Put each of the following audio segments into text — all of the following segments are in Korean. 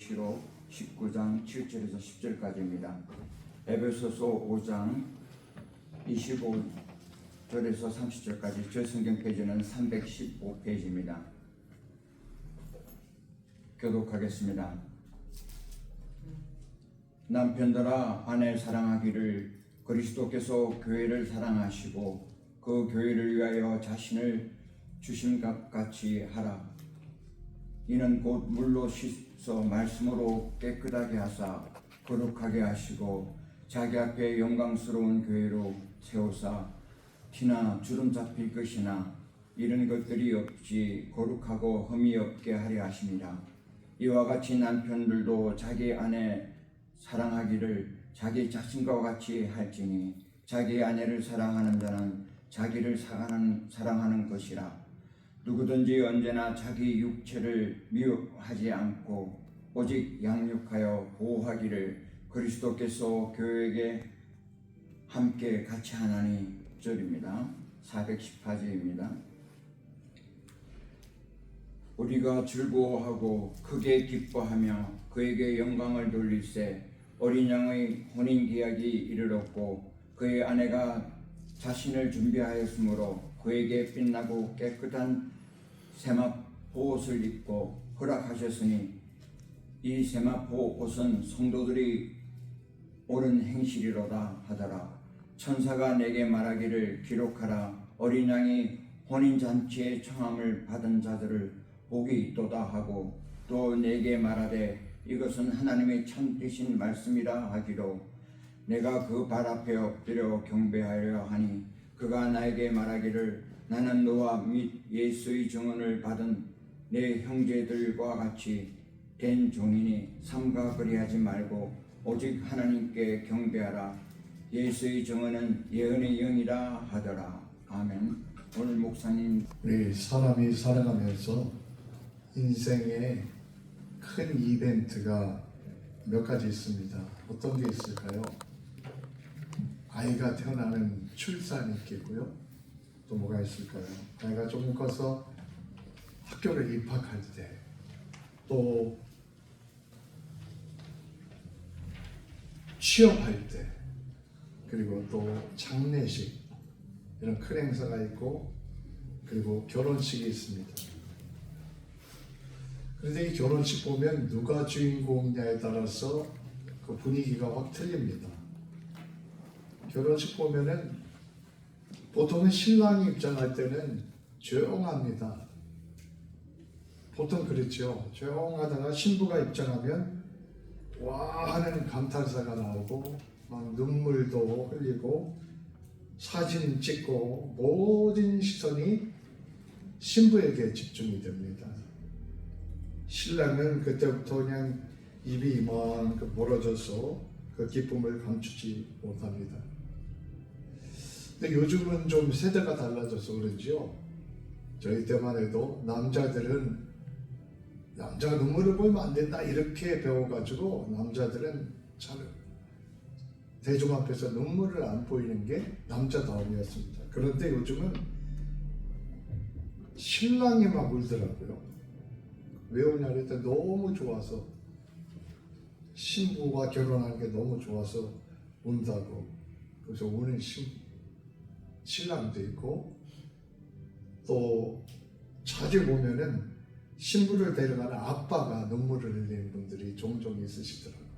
계시록 19장 7절에서 10절까지입니다. 에베소서 5장 25절에서 30절까지 저 성경 페이지는 315페이지입니다. 교독하겠습니다. 남편들아 아내 사랑하기를 그리스도께서 교회를 사랑하시고 그 교회를 위하여 자신을 주심과 같이 하라. 이는 곧 물로 씻어 말씀으로 깨끗하게 하사 거룩하게 하시고 자기 앞에 영광스러운 교회로 세우사 티나 주름 잡힐 것이나 이런 것들이 없이 거룩하고 흠이 없게 하려 하심이라. 이와 같이 남편들도 자기 아내 사랑하기를 자기 자신과 같이 할지니 자기 아내를 사랑하는 자는 자기를 사랑하는 것이라. 누구든지 언제나 자기 육체를 미워하지 않고 오직 양육하여 보호하기를 그리스도께서 교회에게 함께 같이 하나니. 절입니다. 418절입니다. 우리가 즐거워하고 크게 기뻐하며 그에게 영광을 돌릴세. 어린 양의 혼인 계약이 이르렀고 그의 아내가 자신을 준비하였으므로 그에게 빛나고 깨끗한 세마포 옷을 입고 허락하셨으니 이 세마포 옷은 성도들이 옳은 행실이로다 하더라. 천사가 내게 말하기를 기록하라. 어린 양이 혼인잔치의 청함을 받은 자들을 복이 있도다 하고 또 내게 말하되 이것은 하나님의 참되신 말씀이라 하기로 내가 그 발 앞에 엎드려 경배하려 하니 그가 나에게 말하기를 나는 너와 및 예수의 증언을 받은 내 형제들과 같이 된 종이니 삼가 그리하지 말고 오직 하나님께 경배하라. 예수의 증언은 예언의 영이라 하더라. 아멘. 오늘 목사님, 우리 사람이 살아가면서 인생에 큰 이벤트가 몇 가지 있습니다. 어떤 게 있을까요? 아이가 태어나는 출산이 있겠고요. 또 뭐가 있을까요? 아이가 조금 커서 학교를 입학할 때, 또 취업할 때, 그리고 또 장례식, 이런 큰 행사가 있고, 그리고 결혼식이 있습니다. 그런데 이 결혼식 보면 누가 주인공이냐에 따라서 그 분위기가 확 틀립니다. 결혼식 보면은 보통은 신랑이 입장할 때는 조용합니다. 보통 그렇죠. 조용하다가 신부가 입장하면 와 하는 감탄사가 나오고 막 눈물도 흘리고 사진 찍고 모든 시선이 신부에게 집중이 됩니다. 신랑은 그때부터 그냥 입이 이만큼 벌어져서 그 기쁨을 감추지 못합니다. 근데 요즘은 좀 세대가 달라져서 그런지요. 저희 때만 해도 남자들은 남자가 눈물을 보이면 안 된다 이렇게 배워가지고 남자들은 잘 대중 앞에서 눈물을 안 보이는 게 남자다움이었습니다. 그런데 요즘은 신랑이 막 울더라고요. 왜 우냐 그랬더니 너무 좋아서, 신부가 결혼하는 게 너무 좋아서 운다고. 그래서 우는 신랑도 있고, 또 자주 보면은 신부를 데려가는 아빠가 눈물을 흘리는 분들이 종종 있으시더라고요.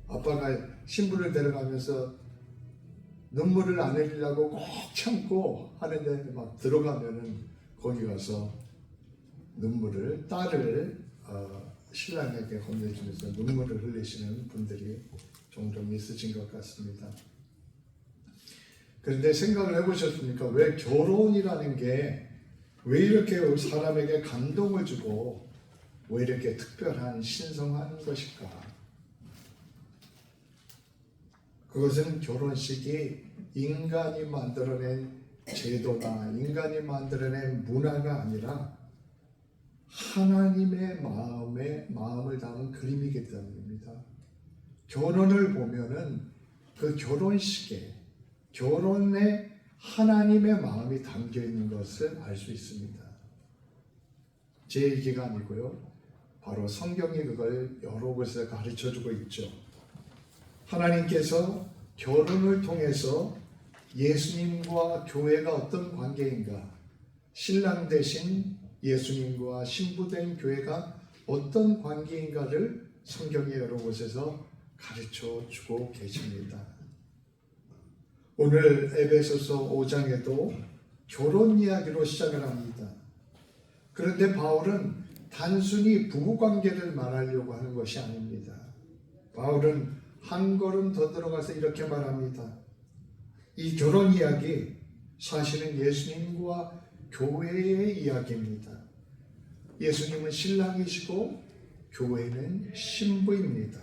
아빠가 신부를 데려가면서 눈물을 안 흘리려고 꼭 참고 하는데 막 들어가면은 거기 가서 눈물을, 딸을 신랑에게 건네주면서 눈물을 흘리시는 분들이 종종 있으신 것 같습니다. 그런데 생각을 해보셨습니까? 왜 결혼이라는 게 왜 이렇게 사람에게 감동을 주고 왜 이렇게 특별한 신성한 것일까? 그것은 결혼식이 인간이 만들어낸 제도나 인간이 만들어낸 문화가 아니라 하나님의 마음을 담은 그림이기 때문입니다. 결혼을 보면은 그 결혼식에, 결혼에 하나님의 마음이 담겨 있는 것을 알 수 있습니다. 제 얘기가 아니고요. 바로 성경이 그걸 여러 곳에서 가르쳐주고 있죠. 하나님께서 결혼을 통해서 예수님과 교회가 어떤 관계인가, 신랑 대신 예수님과 신부된 교회가 어떤 관계인가를 성경의 여러 곳에서 가르쳐주고 계십니다. 오늘 에베소서 5장에도 결혼 이야기로 시작을 합니다. 그런데 바울은 단순히 부부관계를 말하려고 하는 것이 아닙니다. 바울은 한 걸음 더 들어가서 이렇게 말합니다. 이 결혼 이야기 사실은 예수님과 교회의 이야기입니다. 예수님은 신랑이시고 교회는 신부입니다.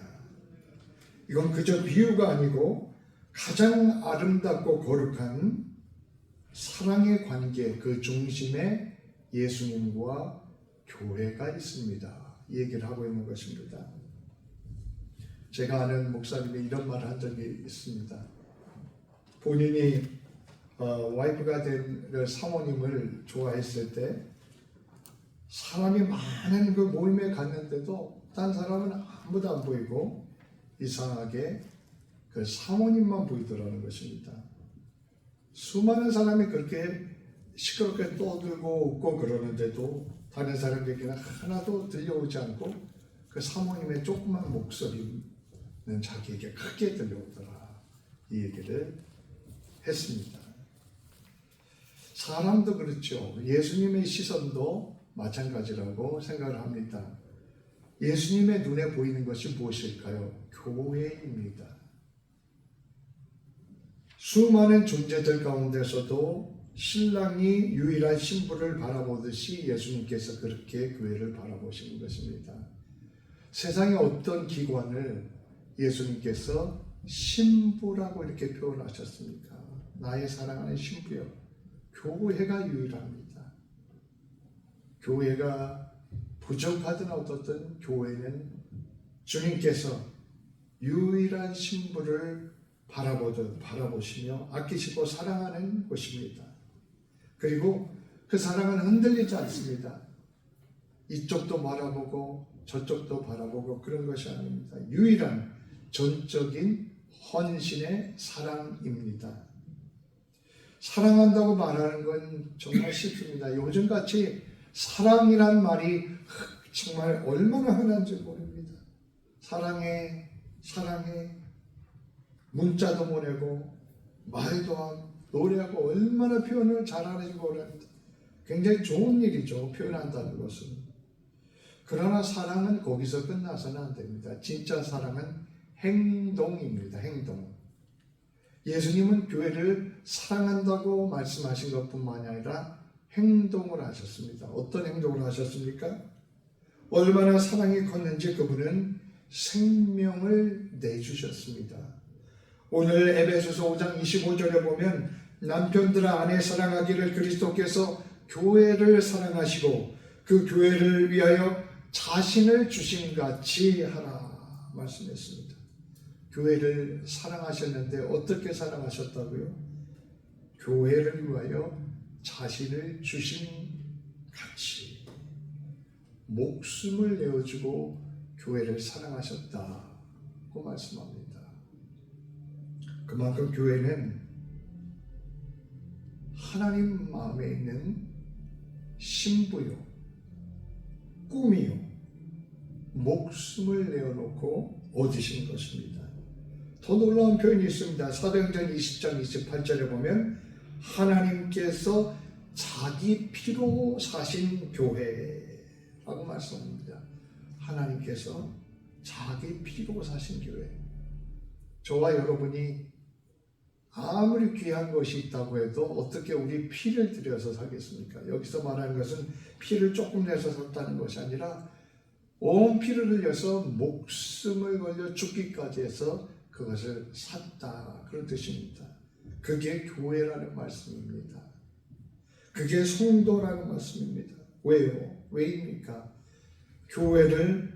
이건 그저 비유가 아니고 가장 아름답고 거룩한 사랑의 관계 그 중심에 예수님과 교회가 있습니다. 이 얘기를 하고 있는 것입니다. 제가 아는 목사님이 이런 말을 한 적이 있습니다. 본인이 와이프가 된 그 사모님을 좋아했을 때 사람이 많은 그 모임에 갔는데도 딴 사람은 아무도 안 보이고 이상하게 그 사모님만 보이더라는 것입니다. 수많은 사람이 그렇게 시끄럽게 떠들고 웃고 그러는데도 다른 사람에게는 하나도 들려오지 않고 그 사모님의 조그만 목소리는 자기에게 크게 들려오더라. 이 얘기를 했습니다. 사람도 그렇죠. 예수님의 시선도 마찬가지라고 생각을 합니다. 예수님의 눈에 보이는 것이 무엇일까요? 교회입니다. 수많은 존재들 가운데서도 신랑이 유일한 신부를 바라보듯이 예수님께서 그렇게 교회를 바라보시는 것입니다. 세상의 어떤 기관을 예수님께서 신부라고 이렇게 표현하셨습니까? 나의 사랑하는 신부요. 교회가 유일합니다. 교회가 부족하든 어떻든 교회는 주님께서 유일한 신부를 바라보시며 아끼시고 사랑하는 곳입니다. 그리고 그 사랑은 흔들리지 않습니다. 이쪽도 바라보고 저쪽도 바라보고 그런 것이 아닙니다. 유일한 전적인 헌신의 사랑입니다. 사랑한다고 말하는 건 정말 쉽습니다. 요즘같이 사랑이란 말이 정말 얼마나 흔한지 모릅니다. 사랑해, 사랑해. 문자도 보내고 말도 하고 노래하고 얼마나 표현을 잘하는지 모릅니다. 굉장히 좋은 일이죠. 표현한다는 것은. 그러나 사랑은 거기서 끝나서는 안 됩니다. 진짜 사랑은 행동입니다. 행동. 예수님은 교회를 사랑한다고 말씀하신 것뿐만 아니라 행동을 하셨습니다. 어떤 행동을 하셨습니까? 얼마나 사랑이 컸는지 그분은 생명을 내주셨습니다. 오늘 에베소서 5장 25절에 보면 남편들아 아내 사랑하기를 그리스도께서 교회를 사랑하시고 그 교회를 위하여 자신을 주신 같이 하라 말씀했습니다. 교회를 사랑하셨는데 어떻게 사랑하셨다고요? 교회를 위하여 자신을 주신 같이 목숨을 내어주고 교회를 사랑하셨다고 말씀합니다. 그만큼 교회는 하나님 마음에 있는 신부요, 꿈이요, 목숨을 내어놓고 얻으신 것입니다. 더 놀라운 표현이 있습니다. 사도행전 20장 28절에 보면 하나님께서 자기 피로 사신 교회라고 말씀합니다. 하나님께서 자기 피로 사신 교회. 저와 여러분이 아무리 귀한 것이 있다고 해도 어떻게 우리 피를 들여서 사겠습니까? 여기서 말하는 것은 피를 조금 내서 샀다는 것이 아니라 온 피를 흘려서 목숨을 걸려 죽기까지 해서 그것을 샀다. 그런 뜻입니다. 그게 교회라는 말씀입니다. 그게 성도라는 말씀입니다. 왜요? 왜입니까? 교회를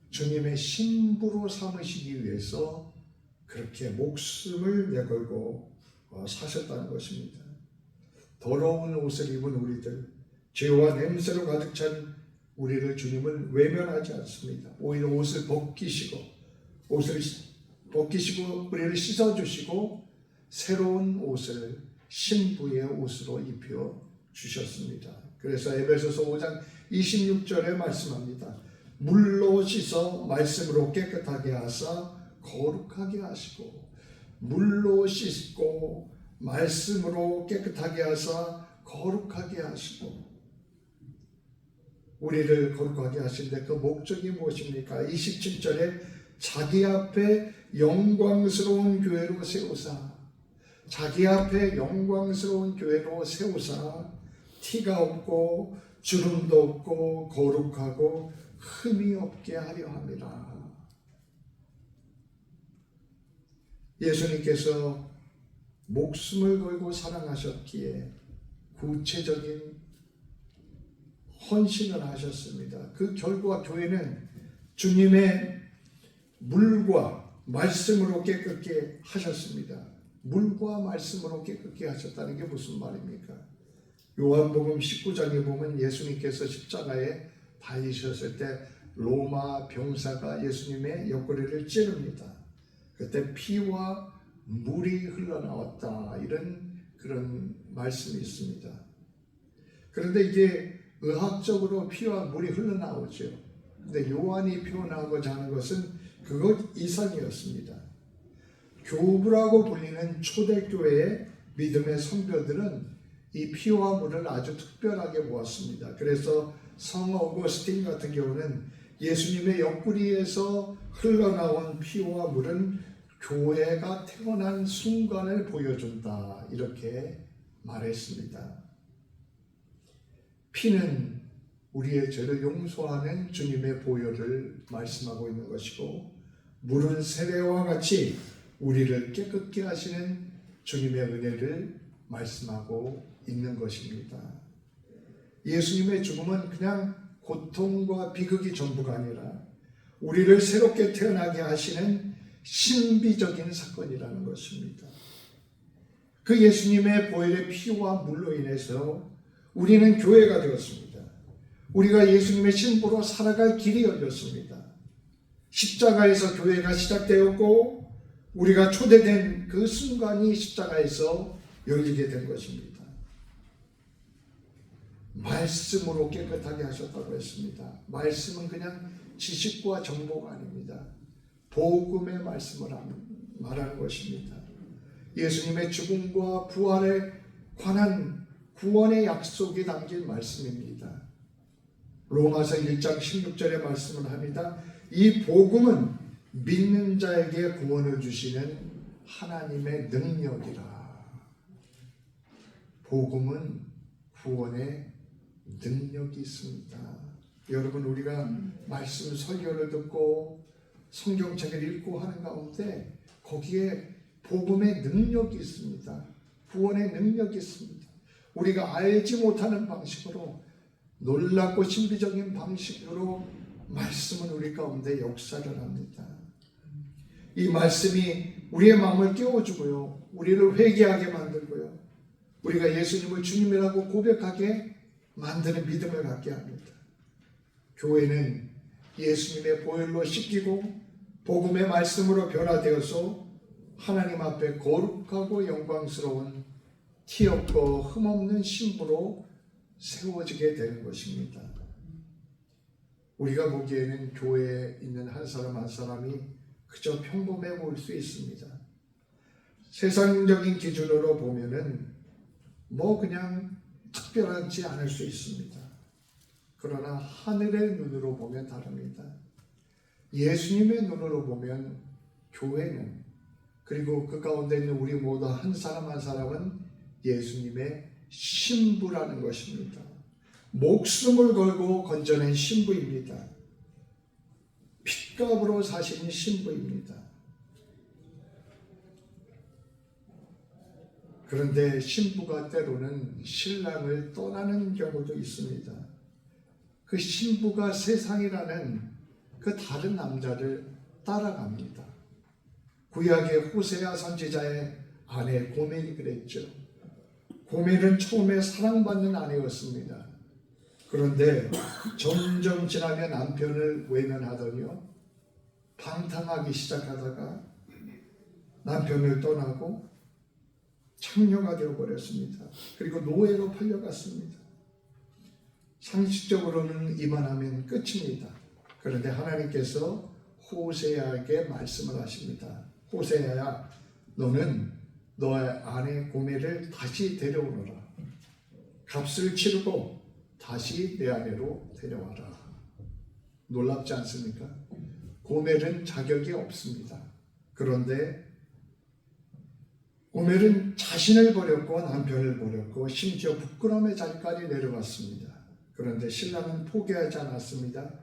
주님의 신부로 삼으시기 위해서 그렇게 목숨을 내걸고 사셨다는 것입니다. 더러운 옷을 입은 우리들, 죄와 냄새로 가득 찬 우리를 주님은 외면하지 않습니다. 오히려 옷을 벗기시고 우리를 씻어주시고 새로운 옷을 신부의 옷으로 입혀 주셨습니다. 그래서 에베소서 5장 26절에 말씀합니다. 물로 씻어 말씀으로 깨끗하게 하사 거룩하게 하시고, 물로 씻고 말씀으로 깨끗하게 하사 거룩하게 하시고, 우리를 거룩하게 하시는데 그 목적이 무엇입니까? 27절에 자기 앞에 영광스러운 교회로 세우사, 자기 앞에 영광스러운 교회로 세우사 티가 없고 주름도 없고 거룩하고 흠이 없게 하려 함이라. 예수님께서 목숨을 걸고 사랑하셨기에 구체적인 헌신을 하셨습니다. 그 결과 교회는 주님의 물과 말씀으로 깨끗게 하셨습니다. 물과 말씀으로 깨끗게 하셨다는 게 무슨 말입니까? 요한복음 19장에 보면 예수님께서 십자가에 달리셨을 때 로마 병사가 예수님의 옆구리를 찌릅니다. 그때 피와 물이 흘러나왔다, 이런 그런 말씀이 있습니다. 그런데 이게 의학적으로 피와 물이 흘러나오죠. 근데 요한이 표현하고자 하는 것은 그것 이상이었습니다. 교부라고 불리는 초대교회의 믿음의 선배들은 이 피와 물을 아주 특별하게 보았습니다. 그래서 성 어거스틴 같은 경우는 예수님의 옆구리에서 흘러나온 피와 물은 교회가 태어난 순간을 보여준다, 이렇게 말했습니다. 피는 우리의 죄를 용서하는 주님의 보혈을 말씀하고 있는 것이고, 물은 세례와 같이 우리를 깨끗게 하시는 주님의 은혜를 말씀하고 있는 것입니다. 예수님의 죽음은 그냥 고통과 비극이 전부가 아니라 우리를 새롭게 태어나게 하시는 신비적인 사건이라는 것입니다. 그 예수님의 보혈의 피와 물로 인해서 우리는 교회가 되었습니다. 우리가 예수님의 신부로 살아갈 길이 열렸습니다. 십자가에서 교회가 시작되었고, 우리가 초대된 그 순간이 십자가에서 열리게 된 것입니다. 말씀으로 깨끗하게 하셨다고 했습니다. 말씀은 그냥 지식과 정보가 아닙니다. 복음의 말씀을 말하는 것입니다. 예수님의 죽음과 부활에 관한 구원의 약속이 담긴 말씀입니다. 로마서 1장 16절의 말씀을 합니다. 이 복음은 믿는 자에게 구원을 주시는 하나님의 능력이라. 복음은 구원의 능력이 있습니다. 여러분, 우리가 말씀 설교를 듣고 성경책을 읽고 하는 가운데 거기에 복음의 능력이 있습니다. 구원의 능력이 있습니다. 우리가 알지 못하는 방식으로, 놀랍고 신비적인 방식으로 말씀은 우리 가운데 역사를 합니다. 이 말씀이 우리의 마음을 깨워주고요, 우리를 회개하게 만들고요, 우리가 예수님을 주님이라고 고백하게 만드는 믿음을 갖게 합니다. 교회는 예수님의 보혈로 씻기고 복음의 말씀으로 변화되어서 하나님 앞에 거룩하고 영광스러운 티 없고 흠없는 신부로 세워지게 되는 것입니다. 우리가 보기에는 교회에 있는 한 사람 한 사람이 그저 평범해 보일 수 있습니다. 세상적인 기준으로 보면은 그냥 특별하지 않을 수 있습니다. 그러나 하늘의 눈으로 보면 다릅니다. 예수님의 눈으로 보면 교회는, 그리고 그 가운데 있는 우리 모두 한 사람 한 사람은 예수님의 신부라는 것입니다. 목숨을 걸고 건져낸 신부입니다. 핏값으로 사신 신부입니다. 그런데 신부가 때로는 신랑을 떠나는 경우도 있습니다. 그 신부가 세상이라는 그 다른 남자를 따라갑니다. 구약의 호세아 선지자의 아내 고멜이 그랬죠. 고멜은 처음에 사랑받는 아내였습니다. 그런데 점점 지나면 남편을 외면하더니요, 방탕하기 시작하다가 남편을 떠나고 창녀가 되어버렸습니다. 그리고 노예로 팔려갔습니다. 상식적으로는 이만하면 끝입니다. 그런데 하나님께서 호세아에게 말씀을 하십니다. 호세아야, 너는 너의 아내 고멜을 다시 데려오너라. 값을 치르고 다시 내 아내로 데려와라. 놀랍지 않습니까? 고멜은 자격이 없습니다. 그런데 고멜은 자신을 버렸고 남편을 버렸고 심지어 부끄러움의 자리까지 내려갔습니다. 그런데 신랑은 포기하지 않았습니다.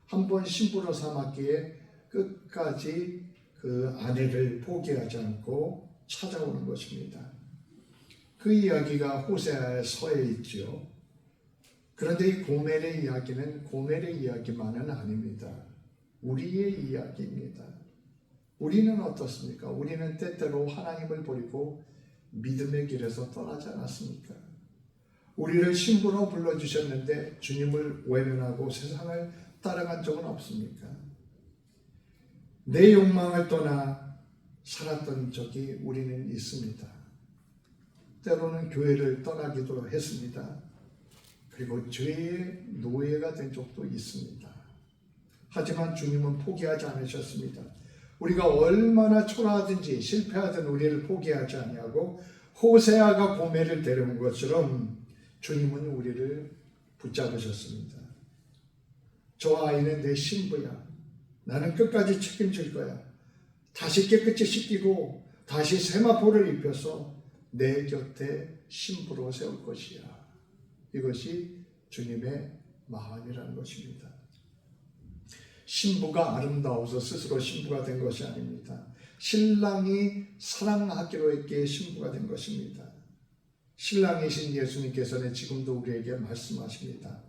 한번 신부로 삼았기에 끝까지 그 아내를 포기하지 않고 찾아오는 것입니다. 그 이야기가 호세아에 서에 있지요. 그런데 이 고멜의 이야기는 고멜의 이야기만은 아닙니다. 우리의 이야기입니다. 우리는 어떻습니까? 우리는 때때로 하나님을 버리고 믿음의 길에서 떠나지 않았습니까? 우리를 신부로 불러주셨는데 주님을 외면하고 세상을 따라간 적은 없습니까? 내 욕망을 떠나 살았던 적이 우리는 있습니다. 때로는 교회를 떠나기도 했습니다. 그리고 죄의 노예가 된 적도 있습니다. 하지만 주님은 포기하지 않으셨습니다. 우리가 얼마나 초라하든지 실패하든 우리를 포기하지 아니하고 호세아가 고멜을 데려온 것처럼 주님은 우리를 붙잡으셨습니다. 저 아이는 내 신부야. 나는 끝까지 책임질 거야. 다시 깨끗이 씻기고 다시 세마포를 입혀서 내 곁에 신부로 세울 것이야. 이것이 주님의 마음이라는 것입니다. 신부가 아름다워서 스스로 신부가 된 것이 아닙니다. 신랑이 사랑하기로 했기에 신부가 된 것입니다. 신랑이신 예수님께서는 지금도 우리에게 말씀하십니다.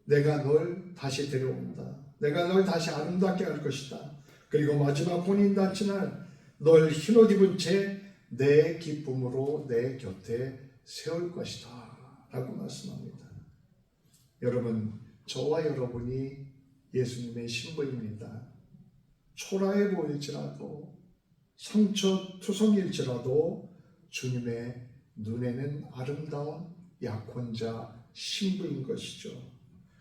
내가 널 다시 데려온다. 내가 널 다시 아름답게 할 것이다. 그리고 마지막 혼인잔치날 널 흰옷 입은 채 내 기쁨으로 내 곁에 세울 것이다 라고 말씀합니다. 여러분, 저와 여러분이 예수님의 신부입니다. 초라해 보일지라도 상처투성일지라도 주님의 눈에는 아름다운 약혼자 신부인 것이죠.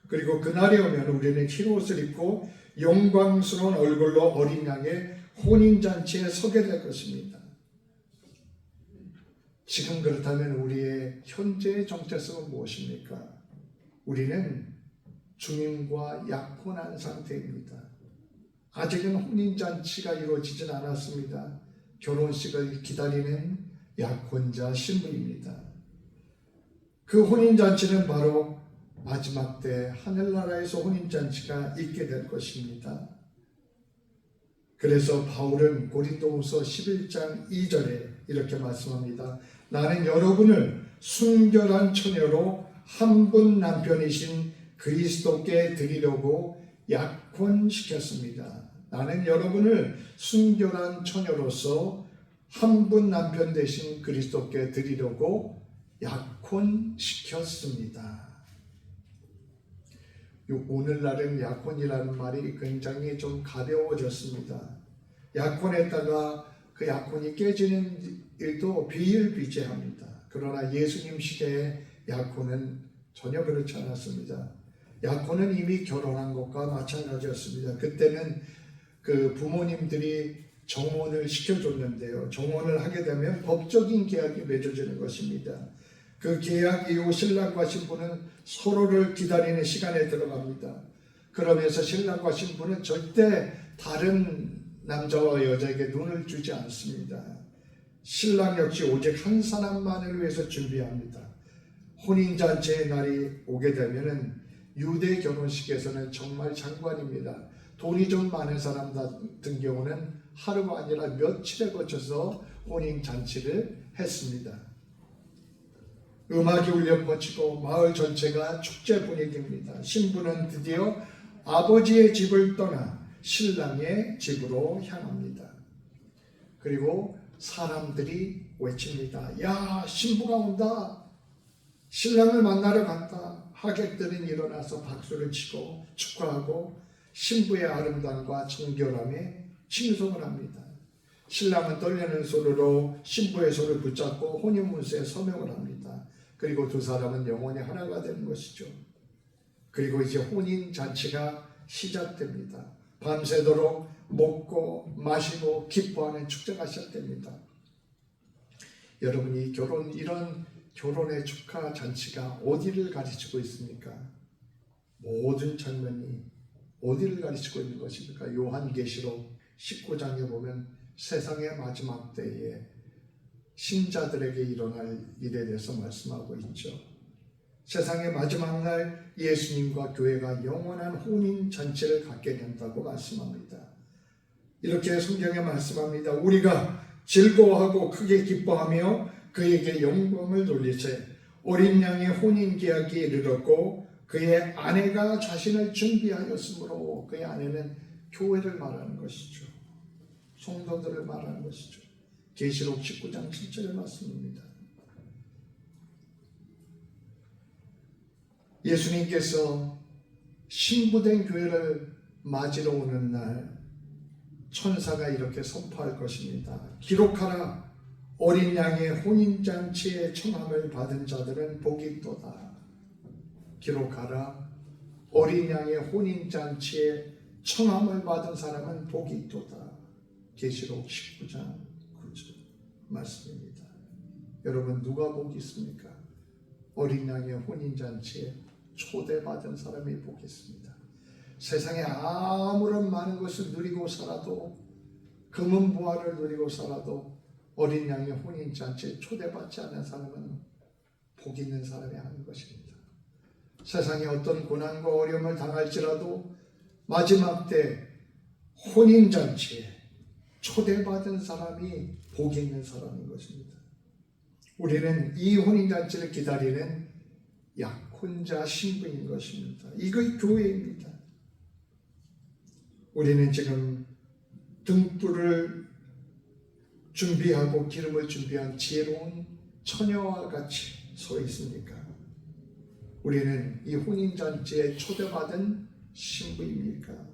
그리고 그날이 오면 우리는 흰옷을 입고 영광스러운 얼굴로 어린 양의 혼인잔치에 서게 될 것입니다. 지금 그렇다면 우리의 현재의 정체성은 무엇입니까? 우리는 주님과 약혼한 상태입니다. 아직은 혼인잔치가 이루어지진 않았습니다. 결혼식을 기다리는 약혼자 신부입니다. 그 혼인잔치는 바로 마지막 때 하늘나라에서 혼인잔치가 있게 될 것입니다. 그래서 바울은 고린도후서 11장 2절에 이렇게 말씀합니다. 나는 여러분을 순결한 처녀로 한 분 남편이신 그리스도께 드리려고 약혼시켰습니다. 나는 여러분을 순결한 처녀로서 한 분 남편 되신 그리스도께 드리려고 약혼시켰습니다. 오늘날은 약혼이라는 말이 굉장히 좀 가벼워졌습니다. 약혼했다가 그 약혼이 깨지는 일도 비일비재합니다. 그러나 예수님 시대의 약혼은 전혀 그렇지 않았습니다. 약혼은 이미 결혼한 것과 마찬가지였습니다. 그때는 그 부모님들이 정혼을 시켜줬는데요. 정혼을 하게 되면 법적인 계약이 맺어지는 것입니다. 그 계약 이후 신랑과 신부는 서로를 기다리는 시간에 들어갑니다. 그러면서 신랑과 신부는 절대 다른 남자와 여자에게 눈을 주지 않습니다. 신랑 역시 오직 한 사람만을 위해서 준비합니다. 혼인잔치의 날이 오게 되면은 유대 결혼식에서는 정말 장관입니다. 돈이 좀 많은 사람 같은 경우는 하루가 아니라 며칠에 거쳐서 혼인잔치를 했습니다. 음악이 울려 퍼지고 마을 전체가 축제 분위기입니다. 신부는 드디어 아버지의 집을 떠나 신랑의 집으로 향합니다. 그리고 사람들이 외칩니다. 야, 신부가 온다. 신랑을 만나러 간다. 하객들은 일어나서 박수를 치고 축하하고 신부의 아름다움과 정결함에 칭송을 합니다. 신랑은 떨리는 손으로 신부의 손을 붙잡고 혼인문서에 서명을 합니다. 그리고 두 사람은 영원히 하나가 되는 것이죠. 그리고 이제 혼인잔치가 시작됩니다. 밤새도록 먹고 마시고 기뻐하는 축제가 시작됩니다. 여러분이 이런 결혼의 축하 잔치가 어디를 가르치고 있습니까? 모든 장면이 어디를 가르치고 있는 것입니까? 요한계시록 19장에 보면 세상의 마지막 때에 신자들에게 일어날 일에 대해서 말씀하고 있죠. 세상의 마지막 날 예수님과 교회가 영원한 혼인 잔치를 갖게 된다고 말씀합니다. 이렇게 성경에 말씀합니다. 우리가 즐거워하고 크게 기뻐하며 그에게 영광을 돌리세 어린 양의 혼인 계약이 이르렀고 그의 아내가 자신을 준비하였으므로 그의 아내는 교회를 말하는 것이죠. 성도들을 말하는 것이죠. 계시록 19장 7절의 말씀입니다. 예수님께서 신부된 교회를 맞으러 오는 날 천사가 이렇게 선포할 것입니다. 기록하라. 어린 양의 혼인잔치의 청함을 받은 자들은 복이 있도다. 기록하라. 어린 양의 혼인잔치에 청함을 받은 사람은 복이 있도다. 계시록 19장 9절 말씀입니다. 여러분 누가 복이 있습니까? 어린 양의 혼인잔치에 초대받은 사람이 복이 있습니다. 세상에 아무런 많은 것을 누리고 살아도 금은보화를 누리고 살아도 어린 양의 혼인잔치에 초대받지 않는 사람은 복 있는 사람이 아닌 것입니다. 세상에 어떤 고난과 어려움을 당할지라도 마지막 때 혼인잔치에 초대받은 사람이 복 있는 사람인 것입니다. 우리는 이 혼인잔치를 기다리는 약혼자 신부인 것입니다. 이것이 교회입니다. 우리는 지금 등불을 준비하고 기름을 준비한 지혜로운 처녀와 같이 서 있습니까? 우리는 이 혼인잔치에 초대받은 신부입니까?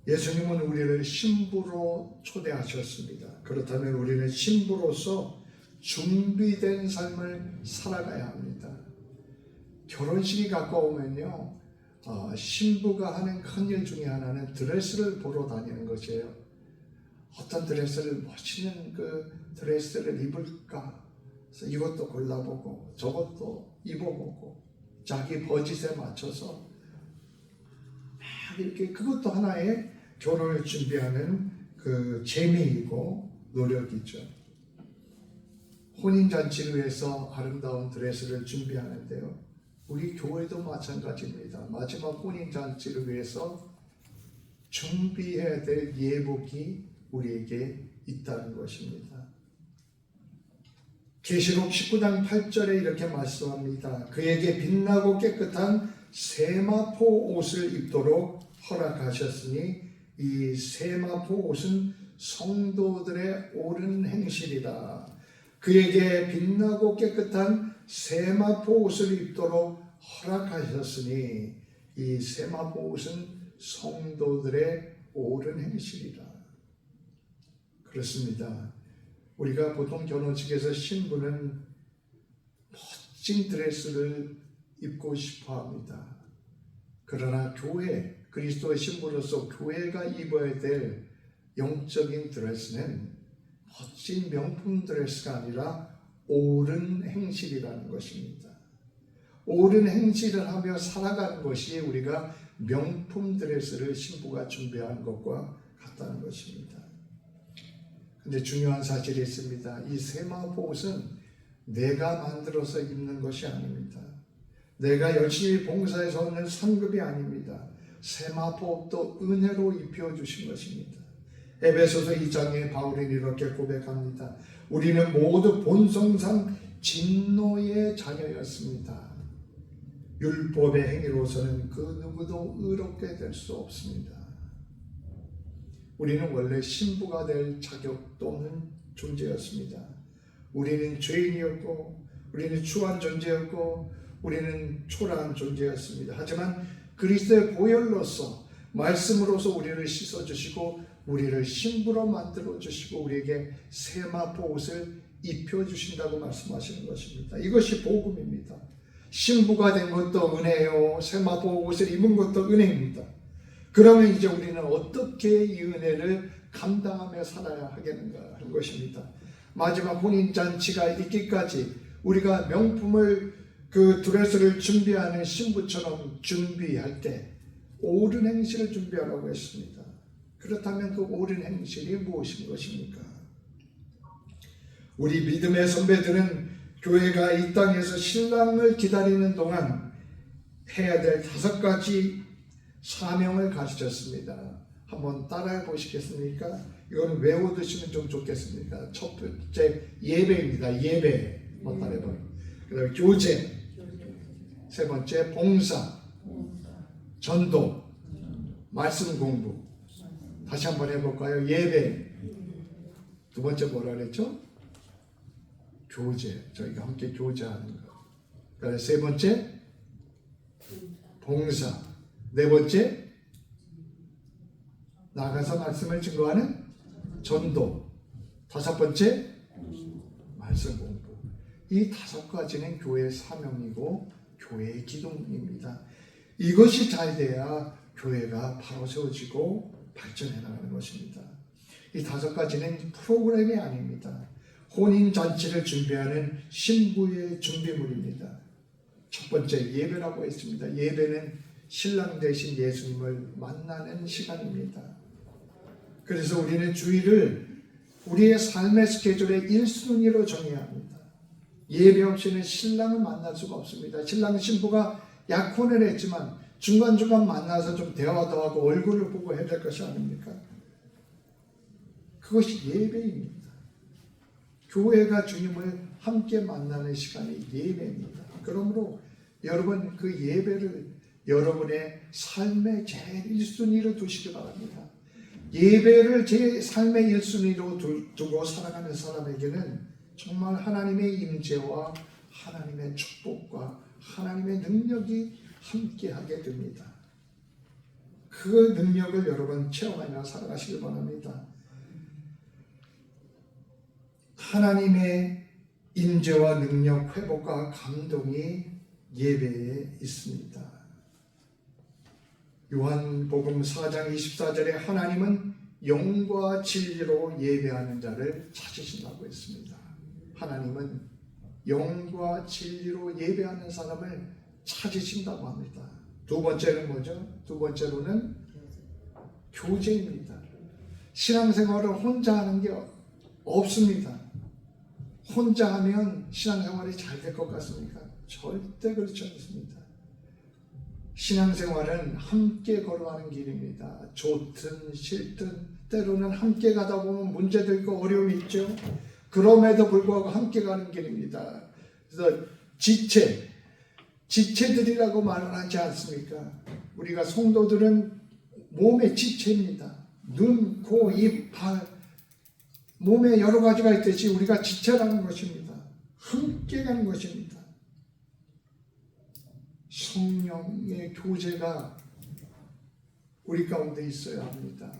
예수님은 우리를 신부로 초대하셨습니다. 그렇다면 우리는 신부로서 준비된 삶을 살아가야 합니다. 결혼식이 가까우면요, 신부가 하는 큰일 중에 하나는 드레스를 보러 다니는 것이에요. 어떤 드레스를 멋있는 그 드레스를 입을까? 그래서 이것도 골라보고 저것도 입어보고 자기 버짓에 맞춰서 막 이렇게 그것도 하나의 결혼을 준비하는 그 재미이고 노력이죠. 혼인잔치를 위해서 아름다운 드레스를 준비하는데요. 우리 교회도 마찬가지입니다. 마지막 혼인잔치를 위해서 준비해야 될 예복이 우리에게 있다는 것입니다. 계시록 19장 8절에 이렇게 말씀합니다. 그에게 빛나고 깨끗한 세마포 옷을 입도록 허락하셨으니 이 세마포 옷은 성도들의 옳은 행실이다. 그에게 빛나고 깨끗한 세마포 옷을 입도록 허락하셨으니 이 세마포 옷은 성도들의 옳은 행실이라. 그렇습니다. 우리가 보통 결혼식에서 신부는 멋진 드레스를 입고 싶어 합니다. 그러나 교회, 그리스도의 신부로서 교회가 입어야 될 영적인 드레스는 멋진 명품 드레스가 아니라 옳은 행실이라는 것입니다. 옳은 행실을 하며 살아가는 것이 우리가 명품 드레스를 신부가 준비한 것과 같다는 것입니다. 근데 중요한 사실이 있습니다. 이 세마포 옷은 내가 만들어서 입는 것이 아닙니다. 내가 열심히 봉사해서 얻는 상급이 아닙니다. 세마포 옷도 은혜로 입혀주신 것입니다. 에베소서 2장에 바울은 이렇게 고백합니다. 우리는 모두 본성상 진노의 자녀였습니다. 율법의 행위로서는 그 누구도 의롭게 될 수 없습니다. 우리는 원래 신부가 될 자격 또는 존재였습니다. 우리는 죄인이었고 우리는 추한 존재였고 우리는 초라한 존재였습니다. 하지만 그리스도의 보혈로서 말씀으로서 우리를 씻어주시고 우리를 신부로 만들어주시고 우리에게 세마포 옷을 입혀주신다고 말씀하시는 것입니다. 이것이 복음입니다. 신부가 된 것도 은혜요, 세마포 옷을 입은 것도 은혜입니다. 그러면 이제 우리는 어떻게 이 은혜를 감당하며 살아야 하겠는가 하는 것입니다. 마지막 혼인잔치가 있기까지 우리가 명품을 그 드레스를 준비하는 신부처럼 준비할 때 옳은 행실을 준비하라고 했습니다. 그렇다면 그 옳은 행실이 무엇인 것입니까? 우리 믿음의 선배들은 교회가 이 땅에서 신랑을 기다리는 동안 해야 될 5가지 사명을 가르쳤습니다. 한번 따라해 보시겠습니까? 이건 외워두시면 좀 좋겠습니까? 첫 번째 예배입니다. 예배 한번 따라해 봐요. 그다음에 교제, 세 번째 봉사, 전도, 말씀 공부. 다시 한번 해볼까요? 예배. 두 번째 뭐라 그랬죠? 교제. 저희가 함께 교제하는 것. 그다음에 세 번째 봉사. 네 번째 나가서 말씀을 증거하는 전도. 5번째 말씀 공부. 이 5가지는 교회의 사명이고 교회의 기둥입니다. 이것이 잘 돼야 교회가 바로 세워지고 발전해 나가는 것입니다. 이 5가지는 프로그램이 아닙니다. 혼인잔치를 준비하는 신부의 준비물입니다. 첫 번째 예배라고 했습니다. 예배는 신랑 대신 예수님을 만나는 시간입니다. 그래서 우리는 주일을 우리의 삶의 스케줄의 1순위로 정해야 합니다. 예배 없이는 신랑을 만날 수가 없습니다. 신랑 신부가 약혼을 했지만 중간중간 만나서 좀 대화도 하고 얼굴을 보고 해야 될 것이 아닙니까? 그것이 예배입니다. 교회가 주님을 함께 만나는 시간이 예배입니다. 그러므로 여러분 그 예배를 여러분의 삶의 제일 1순위로 두시기 바랍니다. 예배를 제 삶의 1순위로 두고 살아가는 사람에게는 정말 하나님의 임재와 하나님의 축복과 하나님의 능력이 함께하게 됩니다. 그 능력을 여러분 체험하며 살아가시길 바랍니다. 하나님의 임재와 능력, 회복과 감동이 예배에 있습니다. 요한복음 4장 24절에 하나님은 영과 진리로 예배하는 자를 찾으신다고 했습니다. 하나님은 영과 진리로 예배하는 사람을 찾으신다고 합니다. 두 번째는 뭐죠? 두 번째로는 교제입니다. 신앙생활을 혼자 하는 게 없습니다. 혼자 하면 신앙생활이 잘 될 것 같습니까? 절대 그렇지 않습니다. 신앙생활은 함께 걸어가는 길입니다. 좋든 싫든 때로는 함께 가다 보면 문제도 있고 어려움이 있죠. 그럼에도 불구하고 함께 가는 길입니다. 그래서 지체들이라고 말을 하지 않습니까? 우리가 성도들은 몸의 지체입니다. 눈, 코, 입, 발, 몸에 여러 가지가 있듯이 우리가 지체라는 것입니다. 함께 가는 것입니다. 성령의 교제가 우리 가운데 있어야 합니다.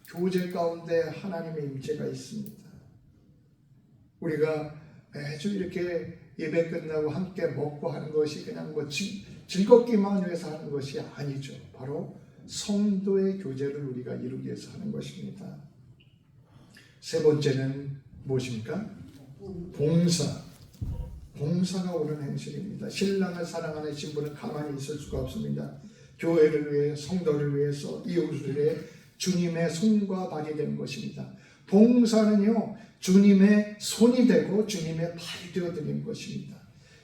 교제 가운데 하나님의 임재가 있습니다. 우리가 매주 이렇게 예배 끝나고 함께 먹고 하는 것이 그냥 뭐 즐겁기만 위해서 하는 것이 아니죠. 바로 성도의 교제를 우리가 이루기 위해서 하는 것입니다. 세 번째는 무엇입니까? 봉사. 봉사가 옳은 행실입니다. 신랑을 사랑하는 신부는 가만히 있을 수가 없습니다. 교회를 위해, 성도를 위해서, 이웃을 위해 주님의 손과 발이 되는 것입니다. 봉사는요, 주님의 손이 되고 주님의 발이 되어드리는 것입니다.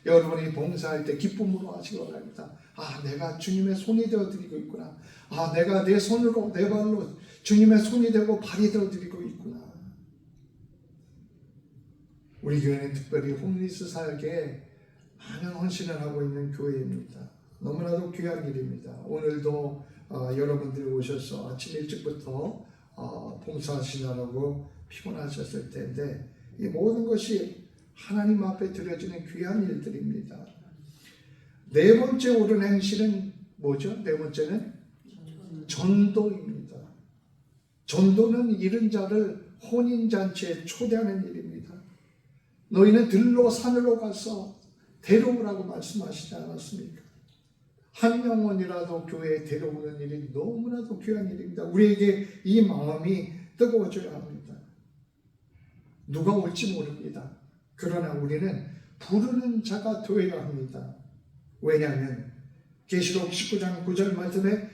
여러분이 봉사할 때 기쁨으로 하시기 바랍니다. 아, 내가 주님의 손이 되어드리고 있구나. 아, 내가 내 손으로, 내 발로 주님의 손이 되고 발이 되어드리고 있구나. 우리 교회는 특별히 홈리스 사역에 많은 헌신을 하고 있는 교회입니다. 너무나도 귀한 일입니다. 오늘도 여러분들이 오셔서 아침 일찍부터 봉사하시느라고 피곤하셨을 텐데 이 모든 것이 하나님 앞에 드려지는 귀한 일들입니다. 네 번째 옳은 행실은 뭐죠? 네 번째는 전도입니다. 전도는 잃은 자를 혼인잔치에 초대하는 일입니다. 너희는 들로 산으로 가서 데려오라고 말씀하시지 않았습니까? 한 영혼이라도 교회에 데려오는 일이 너무나도 귀한 일입니다. 우리에게 이 마음이 뜨거워져야 합니다. 누가 올지 모릅니다. 그러나 우리는 부르는 자가 되어야 합니다. 왜냐하면 계시록 19장 9절 말씀에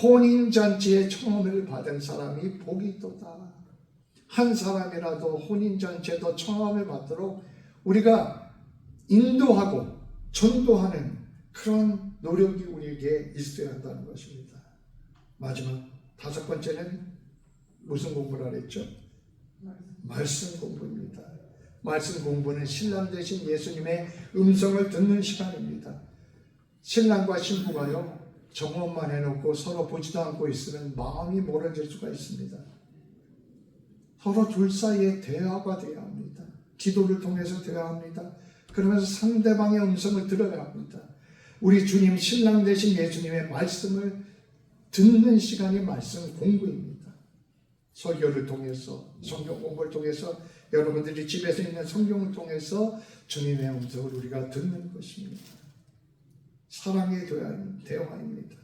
혼인잔치의 청함을 받은 사람이 복이 있도다. 한 사람이라도 혼인잔치에도 청함을 받도록 우리가 인도하고 전도하는 그런 노력이 우리에게 있어야 한다는 것입니다. 마지막 다섯 번째는 무슨 공부를 하랬죠? 말씀 공부입니다. 말씀 공부는 신랑 되신 예수님의 음성을 듣는 시간입니다. 신랑과 신부가요, 정원만 해놓고 서로 보지도 않고 있으면 마음이 멀어질 수가 있습니다. 서로 둘 사이에 대화가 되어야 합니다. 기도를 통해서 대화합니다. 그러면서 상대방의 음성을 들어야 합니다. 우리 주님, 신랑 되신 예수님의 말씀을 듣는 시간이 말씀 공부입니다. 설교를 통해서, 성경 공부를 통해서, 여러분들이 집에서 있는 성경을 통해서 주님의 음성을 우리가 듣는 것입니다. 사랑의 대화입니다.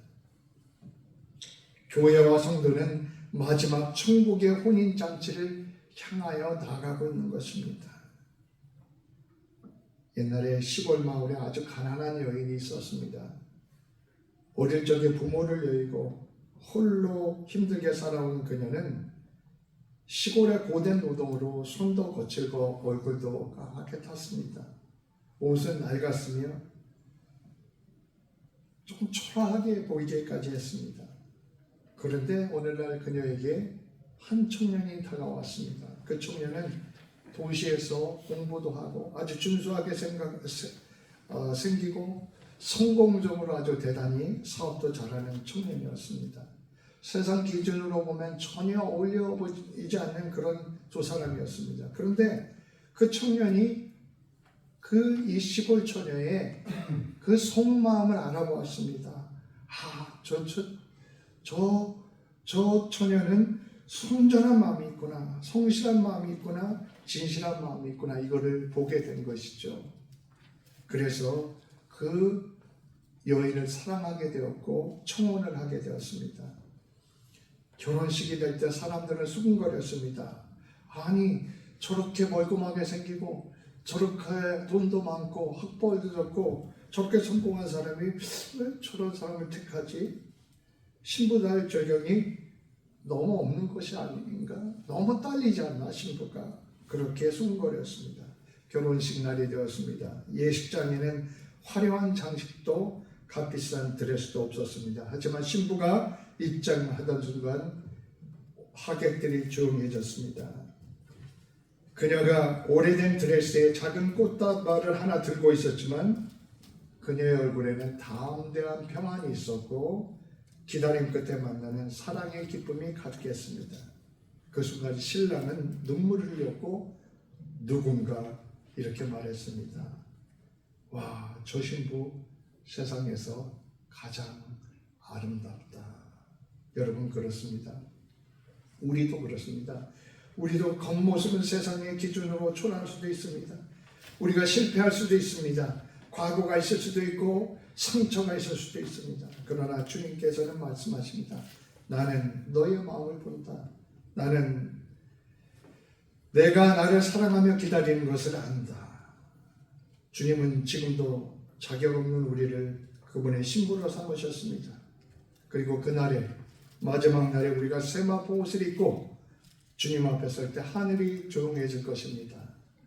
교회와 성도는 마지막 천국의 혼인잔치를 향하여 나가고 있는 것입니다. 옛날에 시골 마을에 아주 가난한 여인이 있었습니다. 어릴 적에 부모를 여의고 홀로 힘들게 살아온 그녀는 시골의 고된 노동으로 손도 거칠고 얼굴도 까맣게 탔습니다. 옷은 낡았으며 조금 초라하게 보이기까지 했습니다. 그런데 오늘날 그녀에게 한 청년이 다가왔습니다. 그 청년은 도시에서 공부도 하고 아주 준수하게 생기고 성공적으로 아주 대단히 사업도 잘하는 청년이었습니다. 세상 기준으로 보면 전혀 어울려 보이지 않는 그런 두 사람이었습니다. 그런데 그 청년이 이 시골 처녀의 그 속마음을 알아보았습니다. 저 처녀는 순전한 마음이 있구나, 성실한 마음이 있구나, 진실한 마음이 있구나, 이거를 보게 된 것이죠. 그래서 그 여인을 사랑하게 되었고 청혼을 하게 되었습니다. 결혼식이 될 때 사람들은 수군거렸습니다. 아니, 저렇게 멀끔하게 생기고 저렇게 돈도 많고 학벌도 좋고 저렇게 성공한 사람이 왜 저런 사람을 택하지? 신부달 저경이 너무 없는 것이 아닌가? 너무 딸리지 않나 신부가? 그렇게 수군거렸습니다. 결혼식 날이 되었습니다. 예식장에는 화려한 장식도 값비싼 드레스도 없었습니다. 하지만 신부가 입장하던 순간 하객들이 조용해졌습니다. 그녀가 오래된 드레스에 작은 꽃다발을 하나 들고 있었지만 그녀의 얼굴에는 담대한 평안이 있었고 기다림 끝에 만나는 사랑의 기쁨이 가득했습니다. 그 순간 신랑은 눈물을 흘렸고 누군가 이렇게 말했습니다. 와, 저 신부 세상에서 가장 아름답다. 여러분 그렇습니다. 우리도 그렇습니다. 우리도 겉모습은 세상의 기준으로 초라할 수도 있습니다. 우리가 실패할 수도 있습니다. 과거가 있을 수도 있고 상처가 있을 수도 있습니다. 그러나 주님께서는 말씀하십니다. 나는 너의 마음을 본다. 나는 내가 나를 사랑하며 기다리는 것을 안다. 주님은 지금도 자격 없는 우리를 그분의 신부로 삼으셨습니다. 그리고 그날에 마지막 날에 우리가 세마포 옷을 입고 주님 앞에 설 때 하늘이 조용해질 것입니다.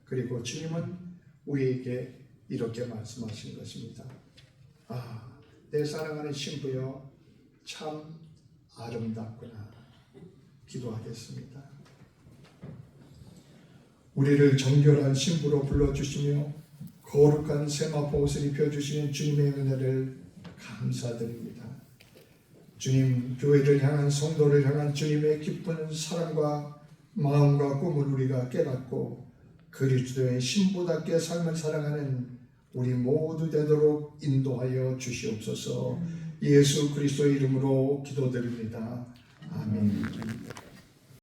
그리고 주님은 우리에게 이렇게 말씀하신 것입니다. 내 사랑하는 신부여 참 아름답구나. 기도하겠습니다. 우리를 정결한 신부로 불러주시며 거룩한 세마포 옷을 입혀주시는 주님의 은혜를 감사드립니다. 주님, 교회를 향한 성도를 향한 주님의 깊은 사랑과 마음과 꿈을 우리가 깨닫고 그리스도의 신부답게 삶을 살아가는 우리 모두 되도록 인도하여 주시옵소서. 예수 그리스도의 이름으로 기도드립니다. 아멘.